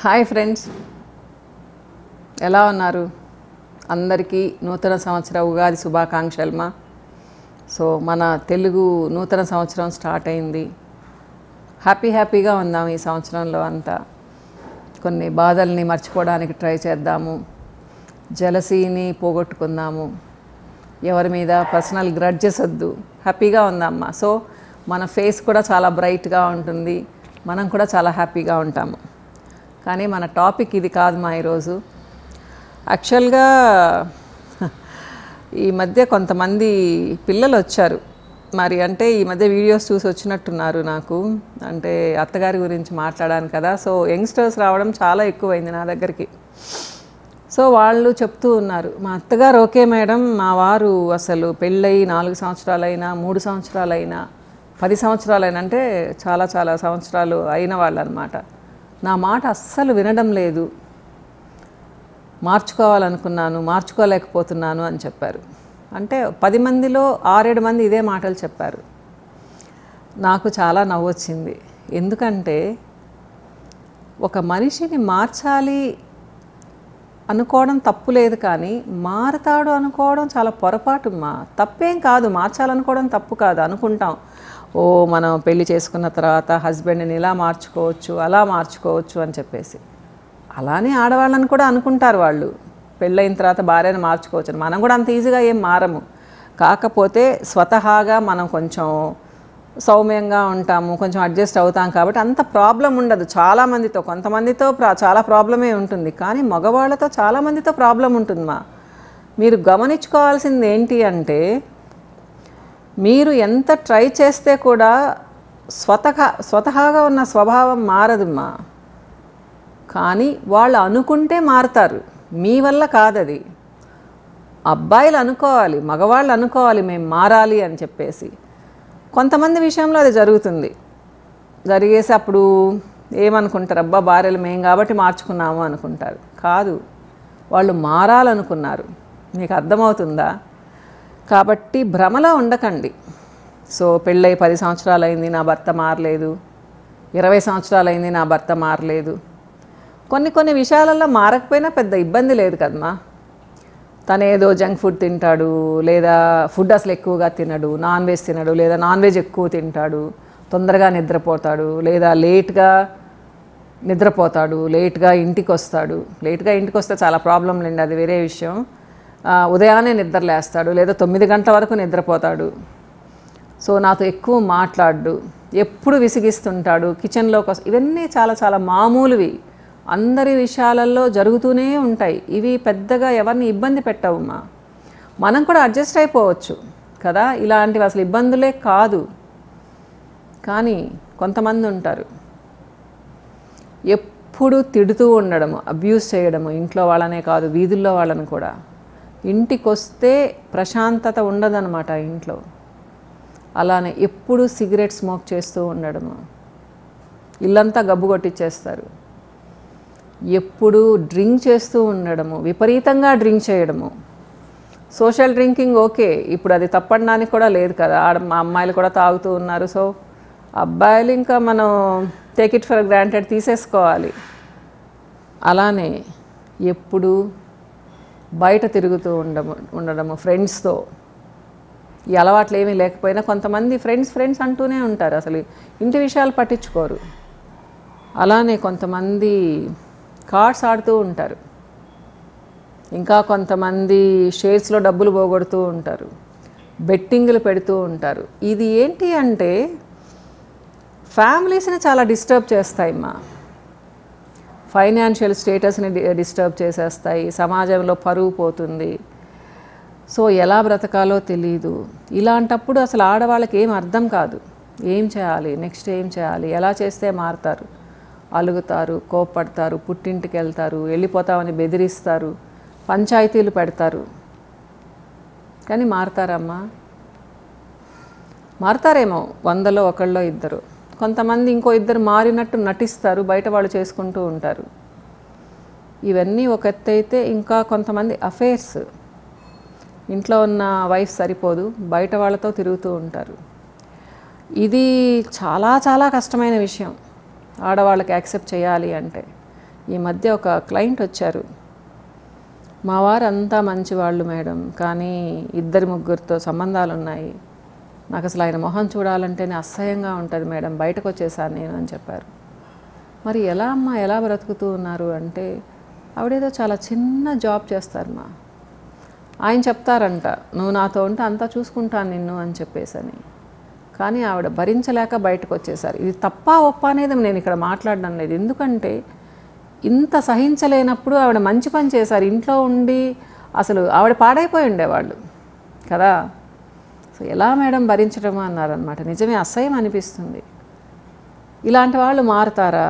Hi friends, ఎలా ఉన్నారు? అందరికీ నూతన సంవత్సర ఉగాది శుభాకాంక్షలు. సో మన తెలుగు నూతన సంవత్సరం స్టార్ట్ అయింది. హ్యాపీగా ఉందాం. ఈ సంవత్సరంలో అంతా కొన్ని బాధల్ని మర్చిపోవడానికి ట్రై చేద్దాము. జలసీని పోగొట్టుకుందాము. ఎవరి మీద పర్సనల్ గ్రడ్జెస్ వద్దు. హ్యాపీగా ఉందమ్మా. సో మన ఫేస్ కూడా చాలా బ్రైట్గా ఉంటుంది, మనం కూడా చాలా హ్యాపీగా ఉంటాము. కానీ మన టాపిక్ ఇది కాదు ఈరోజు. యాక్చువల్గా ఈ మధ్య కొంతమంది పిల్లలు వచ్చారు. మరి అంటే ఈ మధ్య వీడియోస్ చూసి వచ్చినట్టున్నారు నాకు. అంటే అత్తగారి గురించి మాట్లాడాను కదా, సో యంగ్స్టర్స్ రావడం చాలా ఎక్కువైంది నా దగ్గరికి. సో వాళ్ళు చెప్తూ ఉన్నారు, మా అత్తగారు ఓకే మేడం, మా వారు అసలు పెళ్ళై 4 సంవత్సరాలైనా 3 సంవత్సరాలైనా 10 సంవత్సరాలైనా, అంటే చాలా సంవత్సరాలు అయిన వాళ్ళు అనమాట, నా మాట అస్సలు వినడం లేదు, మార్చుకోవాలనుకున్నాను, మార్చుకోలేకపోతున్నాను అని చెప్పారు. అంటే 10 మందిలో 6-7 మంది ఇదే మాటలు చెప్పారు. నాకు చాలా నవ్వొచ్చింది. ఎందుకంటే ఒక మనిషిని మార్చాలి అనుకోవడం తప్పు లేదు, కానీ మారతాడు అనుకోవడం చాలా పొరపాటు. తప్పేం కాదు, మార్చాలనుకోవడం తప్పు కాదు. అనుకుంటాం, ఓ మనం పెళ్లి చేసుకున్న తర్వాత హస్బెండ్ని ఇలా మార్చుకోవచ్చు, అలా మార్చుకోవచ్చు అని చెప్పేసి. అలానే ఆడవాళ్ళని కూడా అనుకుంటారు వాళ్ళు, పెళ్ళైన తర్వాత భార్యను మార్చుకోవచ్చు. మనం కూడా అంత ఈజీగా ఏం మారము. కాకపోతే స్వతహాగా మనం కొంచెం సౌమ్యంగా ఉంటాము, కొంచెం అడ్జస్ట్ అవుతాం కాబట్టి అంత ప్రాబ్లం ఉండదు. చాలామందితో, కొంతమందితో చాలా ప్రాబ్లమే ఉంటుంది, కానీ మగవాళ్ళతో చాలామందితో ప్రాబ్లం ఉంటుంది. మీరు గమనించుకోవాల్సింది ఏంటి అంటే, మీరు ఎంత ట్రై చేస్తే కూడా స్వతహాగా ఉన్న స్వభావం మారదుమ్మా. కానీ వాళ్ళు అనుకుంటే మారుతారు, మీ వల్ల కాదది. అబ్బాయిలు అనుకోవాలి, మగవాళ్ళు అనుకోవాలి మేము మారాలి అని చెప్పేసి. కొంతమంది విషయంలో అది జరుగుతుంది. జరిగేసి అప్పుడు ఏమనుకుంటారు, అబ్బా భార్యలు మేము కాబట్టి మార్చుకున్నాము అనుకుంటారు. కాదు, వాళ్ళు మారాలనుకున్నారు. మీకు అర్థమవుతుందా? కాబట్టి భ్రమలో ఉండకండి. సో పెళ్ళై 10 సంవత్సరాలు అయింది, నా భర్త మారలేదు, 20 సంవత్సరాలు అయింది, నా భర్త మారలేదు. కొన్ని విషయాలలో మారకపోయినా పెద్ద ఇబ్బంది లేదు కదమ్మా. తను ఏదో జంక్ ఫుడ్ తింటాడు, లేదా ఫుడ్ అసలు ఎక్కువగా తినడు, నాన్ వెజ్ తినడు, లేదా నాన్ వెజ్ ఎక్కువ తింటాడు, తొందరగా నిద్రపోతాడు, లేదా లేట్గా నిద్రపోతాడు, లేట్గా ఇంటికి వస్తాడు. లేట్గా ఇంటికి వస్తే చాలా ప్రాబ్లం లేండి, అది వేరే విషయం. ఉదయాన్నే నిద్రలేస్తాడు, లేదా 9 గంటల వరకు నిద్రపోతాడు. సో నాతో ఎక్కువ మాట్లాడు, ఎప్పుడు విసిగిస్తుంటాడు, కిచెన్లోకి ఇవన్నీ చాలా మామూలువి. అందరి విషయాలలో జరుగుతూనే ఉంటాయి. ఇవి పెద్దగా ఎవరిని ఇబ్బంది పెట్టవమ్మా. మనం కూడా అడ్జస్ట్ అయిపోవచ్చు కదా, ఇలాంటివి అసలు ఇబ్బందులే కాదు. కానీ కొంతమంది ఉంటారు, ఎప్పుడు తిడుతూ ఉండడము, అబ్యూస్ చేయడము, ఇంట్లో వాళ్ళనే కాదు వీధుల్లో వాళ్ళని కూడా. ఇంటికి వస్తే ప్రశాంతత ఉండదన్నమాట ఇంట్లో. అలానే ఎప్పుడు సిగరెట్ స్మోక్ చేస్తూ ఉండడము, ఇల్లంతా గబ్బు కొట్టించేస్తారు. ఎప్పుడు డ్రింక్ చేస్తూ ఉండడము, విపరీతంగా డ్రింక్ చేయడము. సోషల్ డ్రింకింగ్ ఓకే, ఇప్పుడు అది తప్పడానికి కూడా లేదు కదా, మా అమ్మాయిలు కూడా తాగుతూ ఉన్నారు. సో అబ్బాయిలు ఇంకా మనం టేక్ ఇట్ ఫర్ గ్రాంటెడ్ తీసేసుకోవాలి. అలానే ఎప్పుడు బయట తిరుగుతూ ఉండడము ఫ్రెండ్స్తో. ఈ అలవాట్లు ఏమీ లేకపోయినా కొంతమంది ఫ్రెండ్స్ అంటూనే ఉంటారు, అసలు ఇంటి విషయాలు పట్టించుకోరు. అలానే కొంతమంది కార్డ్స్ ఆడుతూ ఉంటారు, ఇంకా కొంతమంది షేర్స్లో డబ్బులు పోగొడుతూ ఉంటారు, బెట్టింగ్లు పెడుతూ ఉంటారు. ఇది ఏంటి అంటే ఫ్యామిలీస్ని చాలా డిస్టర్బ్ చేస్తాయి ఫైనాన్షియల్ స్టేటస్ని డిస్టర్బ్ చేసేస్తాయి, సమాజంలో పరువు పోతుంది. సో ఎలా బ్రతకాలో తెలీదు. ఇలాంటప్పుడు అసలు ఆడవాళ్ళకి ఏం అర్థం కాదు, ఏం చేయాలి, నెక్స్ట్ ఏం చేయాలి, ఎలా చేస్తే మారుతారు. అలుగుతారు, కోప్పడతారు, పుట్టింటికి వెళ్తారు, వెళ్ళిపోతామని బెదిరిస్తారు, పంచాయతీలు పెడతారు. కానీ మారుతారమ్మా? మారుతారేమో 100లో 1 2. కొంతమంది ఇంకో 2 మారినట్టు నటిస్తారు, బయట వాళ్ళు చేసుకుంటూ ఉంటారు. ఇవన్నీ ఒక ఎత్తు అయితే, ఇంకా కొంతమంది అఫైర్స్, ఇంట్లో ఉన్న వైఫ్ సరిపోదు, బయట వాళ్ళతో తిరుగుతూ ఉంటారు. ఇది చాలా కష్టమైన విషయం ఆడవాళ్ళకి యాక్సెప్ట్ చేయాలి అంటే. ఈ మధ్య ఒక క్లయింట్ వచ్చారు. మా వారు అంతా మంచివాళ్ళు మేడం, కానీ 2-3 సంబంధాలు ఉన్నాయి. నాకు అసలు ఆయన మొహం చూడాలంటేనే అసహ్యంగా ఉంటుంది మేడం, బయటకు వచ్చేసాను నేను అని చెప్పారు. మరి ఎలా అమ్మా, ఎలా బ్రతుకుతూ ఉన్నారు అంటే, ఆవిడేదో చాలా చిన్న జాబ్ చేస్తారమ్మా. ఆయన చెప్తారంట, నువ్వు నాతో ఉంటే అంతా చూసుకుంటాను నిన్ను అని చెప్పేసని. కానీ ఆవిడ భరించలేక బయటకు వచ్చేసారు. ఇది తప్ప ఒప్ప అనేది నేను ఇక్కడ మాట్లాడడం లేదు. ఎందుకంటే ఇంత సహించలేనప్పుడు ఆవిడ మంచి పని చేశారు. ఇంట్లో ఉండి అసలు ఆవిడ పాడైపోయి ఉండేవాళ్ళు కదా. సో ఎలా మేడం భరించడమా అన్నారనమాట. నిజమే, అసహ్యం అనిపిస్తుంది. ఇలాంటి వాళ్ళు మారుతారా?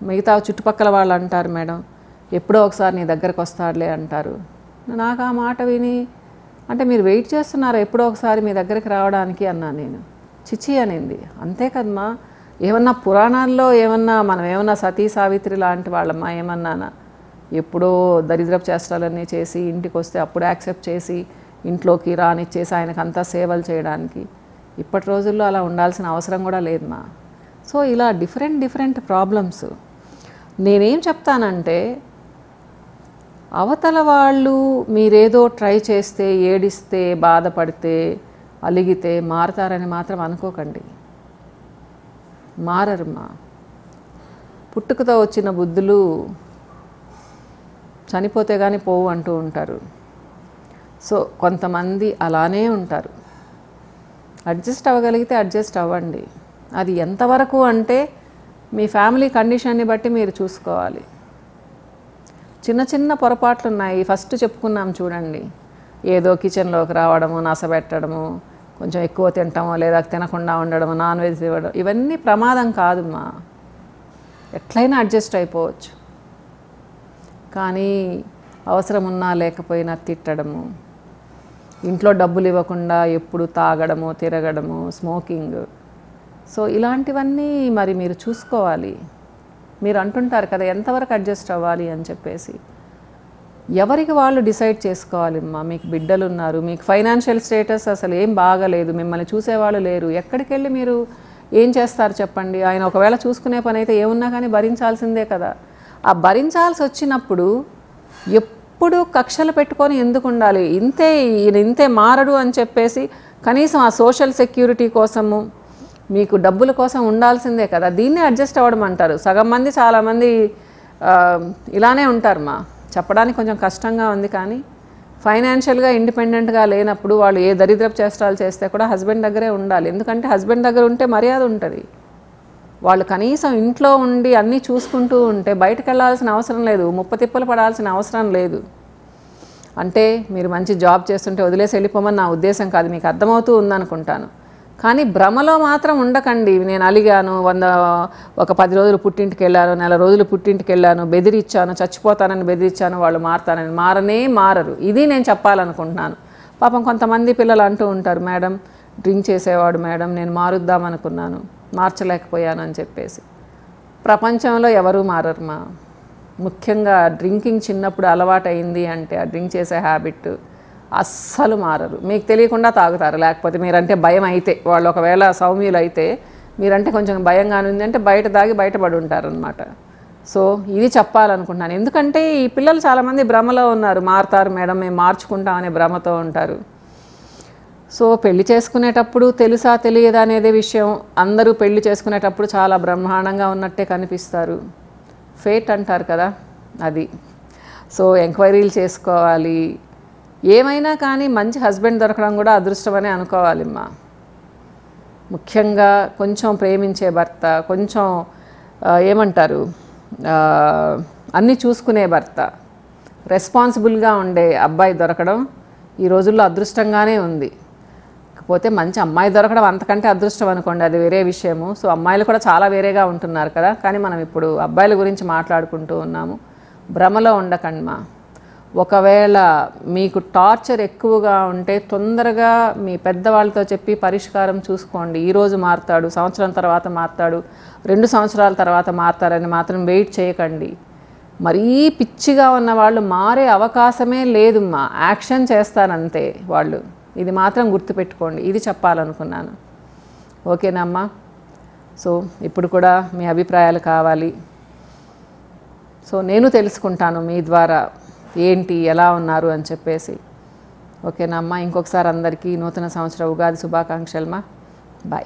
మిగతా చుట్టుపక్కల వాళ్ళు అంటారు, మేడం ఎప్పుడో ఒకసారి నీ దగ్గరకు వస్తాడులే అంటారు. నాకు ఆ మాట విని, అంటే మీరు వెయిట్ చేస్తున్నారా ఎప్పుడో ఒకసారి మీ దగ్గరికి రావడానికి అన్నా నేను. చిచి అనింది. అంతే కదమ్మా, ఏమన్నా పురాణాల్లో ఏమన్నా మనం ఏమన్నా సతీ సావిత్రి లాంటి వాళ్ళమ్మా ఏమన్నానా? ఎప్పుడో దరిద్రపు చేష్టాలన్నీ చేసి ఇంటికి వస్తే అప్పుడు యాక్సెప్ట్ చేసి ఇంట్లోకి రానిచ్చేసి ఆయనకు అంతా సేవలు చేయడానికి. ఇప్పటి రోజుల్లో అలా ఉండాల్సిన అవసరం కూడా లేదమ్మా. సో ఇలా డిఫరెంట్ ప్రాబ్లమ్స్. నేనేం చెప్తానంటే, అవతల వాళ్ళు మీరేదో ట్రై చేస్తే, ఏడిస్తే, బాధపడితే, అలిగితే మారతారని మాత్రం అనుకోకండి. మారరుమా. పుట్టుకతో వచ్చిన బుద్ధులు చనిపోతే కానీ పోవు అంటూ ఉంటారు. సో కొంతమంది అలానే ఉంటారు. అడ్జస్ట్ అవ్వగలిగితే అడ్జస్ట్ అవ్వండి. అది ఎంతవరకు అంటే మీ ఫ్యామిలీ కండిషన్ని బట్టి మీరు చూసుకోవాలి. చిన్న పొరపాట్లు ఉన్నాయి. ఫస్ట్ చెప్పుకున్నాం చూడండి, ఏదో కిచెన్లోకి రావడము, నసబెట్టడము, కొంచెం ఎక్కువ తినటమో లేదా తినకుండా ఉండడము, నాన్ వెజ్ ఇవ్వడం, ఇవన్నీ ప్రమాదం కాదుమ్మా. ఎట్లయినా అడ్జస్ట్ అయిపోవచ్చు. కానీ అవసరం ఉన్నా లేకపోయినా తిట్టడము, ఇంట్లో డబ్బులు ఇవ్వకుండా ఎప్పుడు తాగడము, తిరగడము, స్మోకింగ్, సో ఇలాంటివన్నీ మరి మీరు చూసుకోవాలి. మీరు అంటుంటారు కదా ఎంతవరకు అడ్జస్ట్ అవ్వాలి అని చెప్పేసి. ఎవరికి వాళ్ళు డిసైడ్ చేసుకోవాలిమ్మా. మీకు బిడ్డలు ఉన్నారు, మీకు ఫైనాన్షియల్ స్టేటస్ అసలు ఏం బాగలేదు, మిమ్మల్ని చూసేవాళ్ళు లేరు, ఎక్కడికి వెళ్ళి మీరు ఏం చేస్తారు చెప్పండి? ఆయన ఒకవేళ చూసుకునే పని అయితే ఏమున్నా కానీ భరించాల్సిందే కదా. ఆ భరించాల్సి వచ్చినప్పుడు ఎప్పుడు కక్షలు పెట్టుకొని ఎందుకు ఉండాలి? ఇంతే మారడు అని చెప్పేసి కనీసం ఆ సోషల్ సెక్యూరిటీ కోసము, మీకు డబ్బుల కోసం ఉండాల్సిందే కదా. దీన్నే అడ్జస్ట్ అవ్వడం అంటారు. సగం మంది, చాలామంది ఇలానే ఉంటారమ్మా. చెప్పడానికి కొంచెం కష్టంగా ఉంది, కానీ ఫైనాన్షియల్గా ఇండిపెండెంట్గా లేనప్పుడు వాళ్ళు ఏ దరిద్రపు చేష్టాలు చేస్తే కూడా హస్బెండ్ దగ్గరే ఉండాలి. ఎందుకంటే హస్బెండ్ దగ్గర ఉంటే మర్యాద ఉంటుంది. వాళ్ళు కనీసం ఇంట్లో ఉండి అన్నీ చూసుకుంటూ ఉంటే బయటకు వెళ్ళాల్సిన అవసరం లేదు, ముప్పతిప్పలు పడాల్సిన అవసరం లేదు. అంటే మీరు మంచి జాబ్ చేస్తుంటే వదిలేసి వెళ్ళిపోమని నా ఉద్దేశం కాదు, మీకు అర్థమవుతూ ఉందనుకుంటాను. కానీ భ్రమలో మాత్రం ఉండకండి. నేను అలిగాను, ఒక 10 రోజులు పుట్టింటికి వెళ్ళాను, నెల రోజులు పుట్టింటికి వెళ్ళాను, బెదిరించాను, చచ్చిపోతానని బెదిరించాను, వాళ్ళు మారతానని. మారరు. ఇది నేను చెప్పాలనుకుంటున్నాను. పాపం కొంతమంది పిల్లలు అంటూ ఉంటారు, మేడం డ్రింక్ చేసేవాడు మేడం, నేను మారుద్దామనుకున్నాను, మార్చలేకపోయాను అని చెప్పేసి. ప్రపంచంలో ఎవరూ మారరుమా. ముఖ్యంగా డ్రింకింగ్ చిన్నప్పుడు అలవాటైంది అంటే, ఆ డ్రింక్ చేసే హ్యాబిట్ అస్సలు మారరు. మీకు తెలియకుండా తాగుతారు. లేకపోతే మీరంటే భయం అయితే, వాళ్ళు ఒకవేళ సౌమ్యులు అయితే, మీరంటే కొంచెం భయంగానే ఉంది అంటే బయట తాగి బయటపడి ఉంటారనమాట. సో ఇది చెప్పాలనుకుంటున్నాను. ఎందుకంటే ఈ పిల్లలు చాలామంది భ్రమలో ఉన్నారు. మారుతారు మేడం, మేము మార్చుకుంటాం అనే భ్రమతో ఉంటారు. సో పెళ్లి చేసుకునేటప్పుడు తెలుసా తెలియదా అనేది విషయం. అందరూ పెళ్లి చేసుకునేటప్పుడు చాలా బ్రహ్మాండంగా ఉన్నట్టే కనిపిస్తారు. ఫేట్ అంటారు కదా, అది. సో ఎంక్వైరీలు చేసుకోవాలి. ఏమైనా కానీ మంచి హస్బెండ్ దొరకడం కూడా అదృష్టమనే అనుకోవాలిమ్మా. ముఖ్యంగా కొంచెం ప్రేమించే భర్త, కొంచెం ఏమంటారు, అన్నీ చూసుకునే భర్త, రెస్పాన్సిబుల్గా ఉండే అబ్బాయి దొరకడం ఈ రోజుల్లో అదృష్టంగానే ఉంది. కాకపోతే మంచి అమ్మాయి దొరకడం అంతకంటే అదృష్టం అనుకోండి, అది వేరే విషయము. సో అమ్మాయిలు కూడా చాలా వేరేగా ఉంటున్నారు కదా. కానీ మనం ఇప్పుడు అబ్బాయిల గురించి మాట్లాడుకుంటూ ఉన్నాము. భ్రమలో ఉండకండిమా. ఒకవేళ మీకు టార్చర్ ఎక్కువగా ఉంటే తొందరగా మీ పెద్దవాళ్ళతో చెప్పి పరిష్కారం చూసుకోండి. ఈరోజు మారుతాడు, సంవత్సరం తర్వాత మారుతాడు, 2 సంవత్సరాల తర్వాత మారుతారని మాత్రం వెయిట్ చేయకండి. మరీ పిచ్చిగా ఉన్న వాళ్ళు మారే అవకాశమే లేదమ్మా. యాక్షన్ చేస్తారంతే వాళ్ళు. ఇది మాత్రం గుర్తుపెట్టుకోండి. ఇది చెప్పాలనుకున్నాను. ఓకేనమ్మా? సో ఇప్పుడు కూడా మీ అభిప్రాయాలు కావాలి. సో నేను తెలుసుకుంటాను మీ ద్వారా ఏంటి ఎలా ఉన్నారు అని చెప్పేసి. ఓకేనా అమ్మా? ఇంకొకసారి అందరికీ నూతన సంవత్సర ఉగాది శుభాకాంక్షలు. బాయ్.